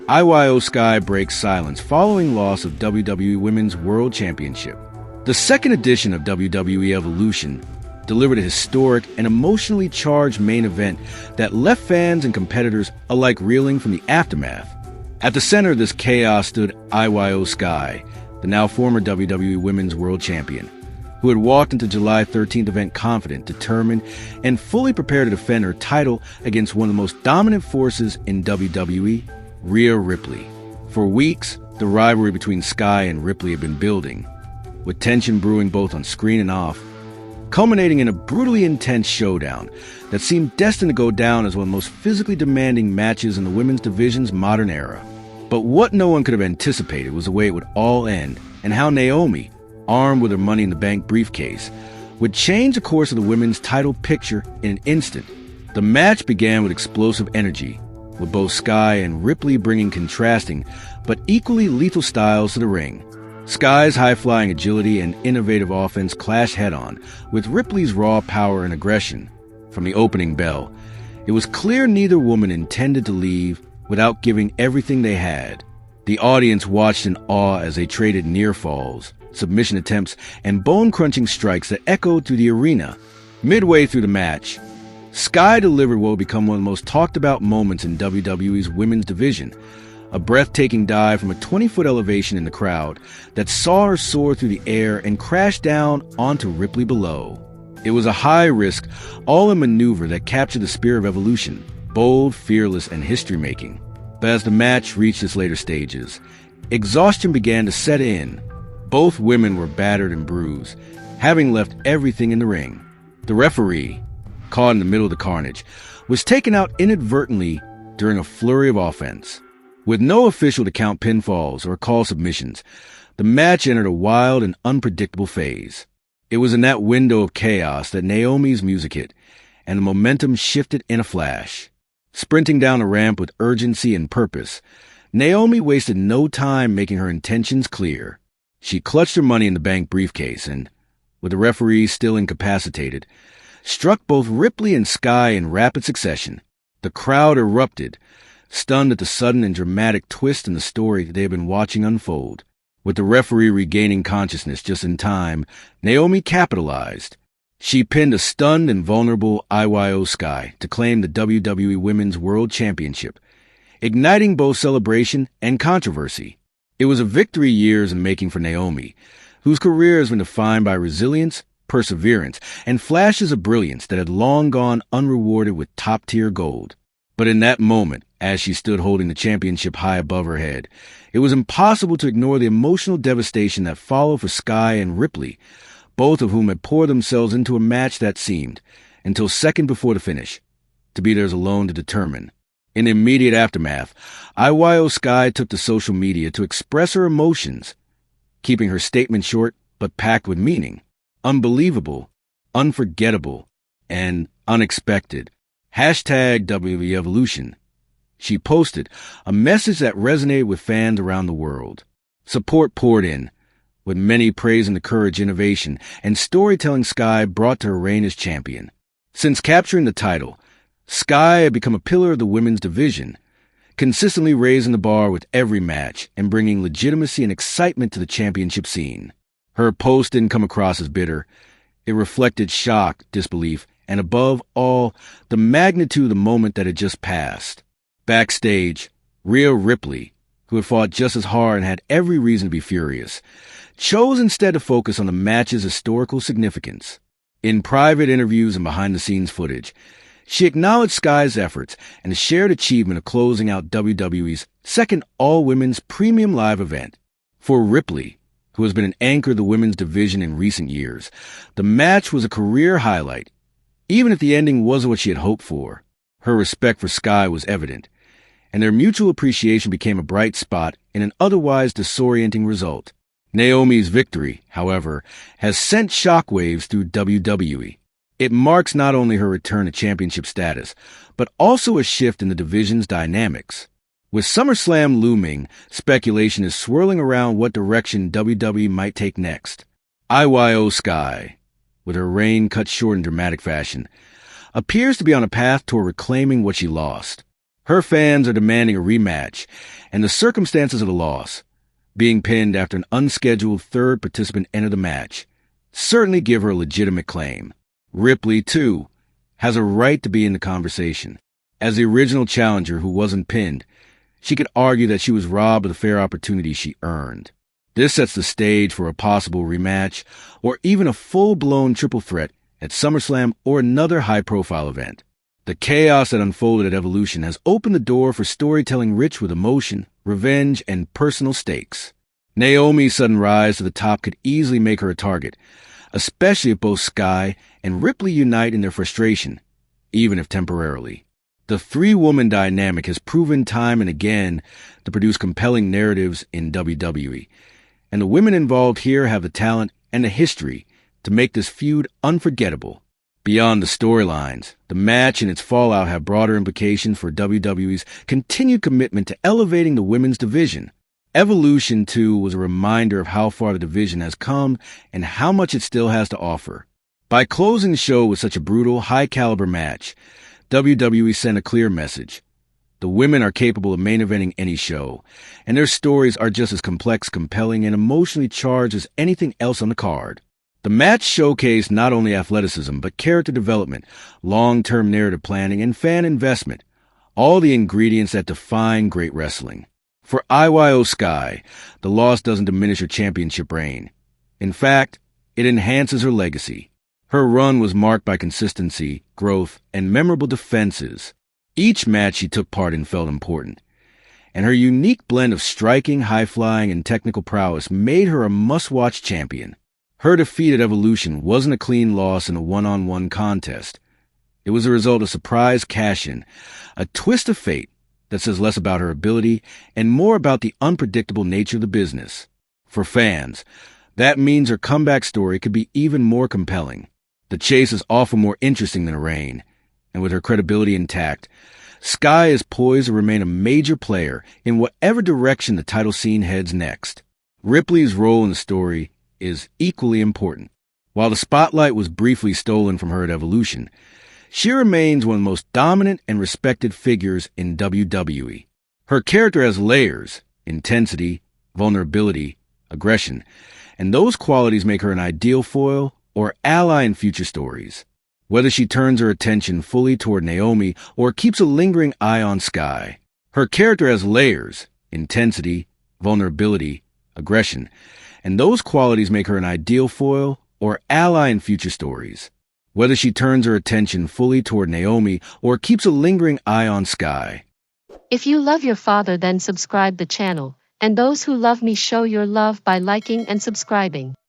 IYO Sky breaks silence following loss of WWE Women's World Championship. The second edition of WWE Evolution delivered a historic and emotionally charged main event that left fans and competitors alike reeling from the aftermath. At the center of this chaos stood IYO Sky, the now former WWE Women's World Champion, who had walked into July 13th event confident, determined, and fully prepared to defend her title against one of the most dominant forces in WWE, Rhea Ripley. For weeks, the rivalry between Sky and Ripley had been building, with tension brewing both on screen and off, culminating in a brutally intense showdown that seemed destined to go down as one of the most physically demanding matches in the women's division's modern era. But what no one could have anticipated was the way it would all end, and how Naomi, armed with her Money in the Bank briefcase, would change the course of the women's title picture in an instant. The match began with explosive energy, with both Sky and Ripley bringing contrasting but equally lethal styles to the ring. Sky's high-flying agility and innovative offense clashed head-on with Ripley's raw power and aggression. From the opening bell, it was clear neither woman intended to leave without giving everything they had. The audience watched in awe as they traded near falls, submission attempts, and bone-crunching strikes that echoed through the arena. Midway through the match, Sky delivered what would become one of the most talked-about moments in WWE's women's division, a breathtaking dive from a 20-foot elevation in the crowd that saw her soar through the air and crash down onto Ripley below. It was a high-risk, all-in maneuver that captured the spirit of Evolution, bold, fearless, and history-making. But as the match reached its later stages, exhaustion began to set in. Both women were battered and bruised, having left everything in the ring. The referee, caught in the middle of the carnage, was taken out inadvertently during a flurry of offense. With no official to count pinfalls or call submissions, the match entered a wild and unpredictable phase. It was in that window of chaos that Naomi's music hit, and the momentum shifted in a flash. Sprinting down the ramp with urgency and purpose, Naomi wasted no time making her intentions clear. She clutched her Money in the Bank briefcase and, with the referee still incapacitated, struck both Ripley and Sky in rapid succession. The crowd erupted, stunned at the sudden and dramatic twist in the story they had been watching unfold. With the referee regaining consciousness just in time, Naomi capitalized. She pinned a stunned and vulnerable IYO Sky to claim the WWE Women's World Championship, igniting both celebration and controversy. It was a victory years in making for Naomi, whose career has been defined by resilience, perseverance, and flashes of brilliance that had long gone unrewarded with top-tier gold. But in that moment, as she stood holding the championship high above her head, it was impossible to ignore the emotional devastation that followed for Sky and Ripley, both of whom had poured themselves into a match that seemed, until second before the finish, to be theirs alone to determine. In the immediate aftermath, IYO Sky took to social media to express her emotions, keeping her statement short but packed with meaning. Unbelievable, unforgettable, and unexpected. #WWE Evolution. She posted a message that resonated with fans around the world. Support poured in, with many praising the courage, innovation, and storytelling Sky brought to her reign as champion. Since capturing the title, Sky had become a pillar of the women's division, consistently raising the bar with every match and bringing legitimacy and excitement to the championship scene. Her post didn't come across as bitter. It reflected shock, disbelief, and above all, the magnitude of the moment that had just passed. Backstage, Rhea Ripley, who had fought just as hard and had every reason to be furious, chose instead to focus on the match's historical significance. In private interviews and behind-the-scenes footage, she acknowledged Sky's efforts and the shared achievement of closing out WWE's second all-women's premium live event. For Ripley, who has been an anchor of the women's division in recent years, the match was a career highlight. Even if the ending wasn't what she had hoped for, her respect for Sky was evident, and their mutual appreciation became a bright spot in an otherwise disorienting result. Naomi's victory, however, has sent shockwaves through WWE. It marks not only her return to championship status, but also a shift in the division's dynamics. With SummerSlam looming, speculation is swirling around what direction WWE might take next. IYO Sky, with her reign cut short in dramatic fashion, appears to be on a path toward reclaiming what she lost. Her fans are demanding a rematch, and the circumstances of the loss, being pinned after an unscheduled third participant entered the match, certainly give her a legitimate claim. Ripley, too, has a right to be in the conversation. As the original challenger who wasn't pinned, she could argue that she was robbed of the fair opportunity she earned. This sets the stage for a possible rematch, or even a full-blown triple threat at SummerSlam or another high-profile event. The chaos that unfolded at Evolution has opened the door for storytelling rich with emotion, revenge, and personal stakes. Naomi's sudden rise to the top could easily make her a target, especially if both Sky and Ripley unite in their frustration, even if temporarily. The three-woman dynamic has proven time and again to produce compelling narratives in WWE, and the women involved here have the talent and the history to make this feud unforgettable. Beyond the storylines, the match and its fallout have broader implications for WWE's continued commitment to elevating the women's division. Evolution, too, was a reminder of how far the division has come and how much it still has to offer. By closing the show with such a brutal, high-caliber match, WWE sent a clear message. The women are capable of main eventing any show, and their stories are just as complex, compelling, and emotionally charged as anything else on the card. The match showcased not only athleticism, but character development, long-term narrative planning, and fan investment, all the ingredients that define great wrestling. For IYO Sky, the loss doesn't diminish her championship reign. In fact, it enhances her legacy. Her run was marked by consistency, growth, and memorable defenses. Each match she took part in felt important, and her unique blend of striking, high-flying, and technical prowess made her a must-watch champion. Her defeat at Evolution wasn't a clean loss in a one-on-one contest. It was a result of surprise cash-in, a twist of fate that says less about her ability and more about the unpredictable nature of the business. For fans, that means her comeback story could be even more compelling. The chase is often more interesting than a reign, and with her credibility intact, Sky is poised to remain a major player in whatever direction the title scene heads next. Ripley's role in the story is equally important. While the spotlight was briefly stolen from her at Evolution, she remains one of the most dominant and respected figures in WWE. Her character has layers, intensity, vulnerability, aggression, and those qualities make her an ideal foil or ally in future stories. Whether she turns her attention fully toward Naomi or keeps a lingering eye on Sky, her character has layers, intensity, vulnerability, aggression, and those qualities make her an ideal foil or ally in future stories. Whether she turns her attention fully toward Naomi or keeps a lingering eye on Sky. If you love your father, then subscribe the channel, and those who love me show your love by liking and subscribing.